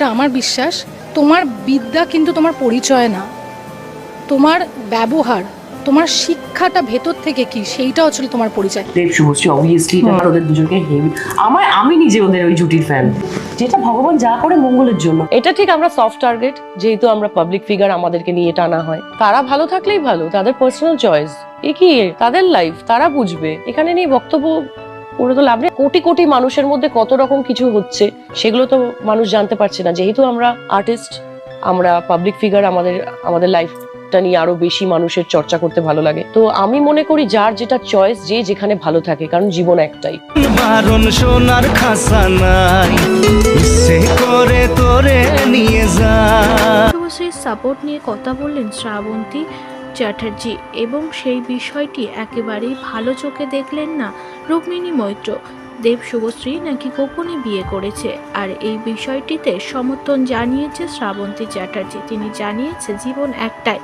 এটা আমার বিশ্বাস। তোমার বিদ্যা কিন্তু তোমার পরিচয় না, তোমার ব্যবহার, তোমার শিক্ষাটা ভেতর থেকে কি সেইটা হচ্ছে তোমার পরিচয়। দেব শুভশ্রী অবভিয়াসলি ওদের দুজনকে হেভি, আমি নিজে ওদের ওই জুটির ফ্যান, যেটা ভগবান যা করে মঙ্গলের জন্য। এটা ঠিক, আমরা সফট টার্গেট, যেহেতু আমরা পাবলিক ফিগার, আমাদেরকে নিয়ে টানা হয়। তারা ভালো থাকলেই ভালো, তাদের পার্সোনাল চয়েস, কি তাদের লাইফ তারা বুঝবে, এখানে নিয়ে বক্তব্য করে তো লাভ নেই। কোটি কোটি মানুষের মধ্যে কত রকম কিছু হচ্ছে সেগুলো তো মানুষ জানতে পারছে না। যেহেতু আমরা আর্টিস্ট, আমরা পাবলিক ফিগার, আমাদের লাইফটা নিয়ে আরো বেশি মানুষের চর্চা করতে ভালো লাগে। তো আমি মনে করি যার যেটা চয়েস, যে যেখানে ভালো থাকে, কারণ জীবন একটাই। বারণ সোনার খাসা নাই, ইচ্ছে করে তোরে নিয়ে যা। শুভশ্রীর সাপোর্ট নিয়ে কথা বললেন শ্রাবন্তী চ্যাটার্জি, এবং সেই বিষয়টি একেবারেই ভালো চোখে দেখলেন না রুক্মিণী মৈত্র। দেব শুভশ্রী নাকি গোপনে বিয়ে করেছে, আর এই বিষয়টিতে সমর্থন জানিয়েছে শ্রাবন্তী চ্যাটার্জি। তিনি জানিয়েছে জীবন একটাই,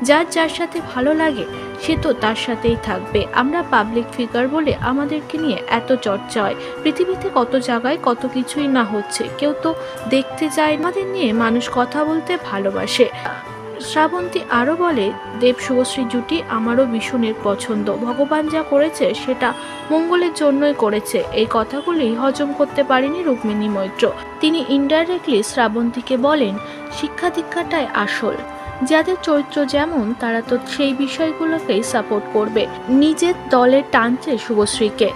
যার সাথে ভালো লাগে সে তো তার সাথেই থাকবে। আমরা পাবলিক ফিগার বলে আমাদেরকে নিয়ে এত চর্চা হয়, পৃথিবীতে কত জায়গায় কত কিছুই না হচ্ছে, কেউ তো দেখতে যায়। আমাদের নিয়ে মানুষ কথা বলতে ভালোবাসে। শ্রাবন্তী আরও বলে, দেব শুভশ্রী জুটি আমারও ভীষণের পছন্দ, ভগবান যা করেছে সেটা মঙ্গলের জন্যই করেছে। এই কথাগুলি হজম করতে পারেনি রুক্মিণী মৈত্র। তিনি ইনডাইরেক্টলি শ্রাবন্তীকে বলেন, শিক্ষা দীক্ষাটাই আসল, যাদের চরিত্র যেমন তারা তো সেই বিষয়গুলোকেই সাপোর্ট করবে। নিজের দলে টানছে শুভশ্রীকে।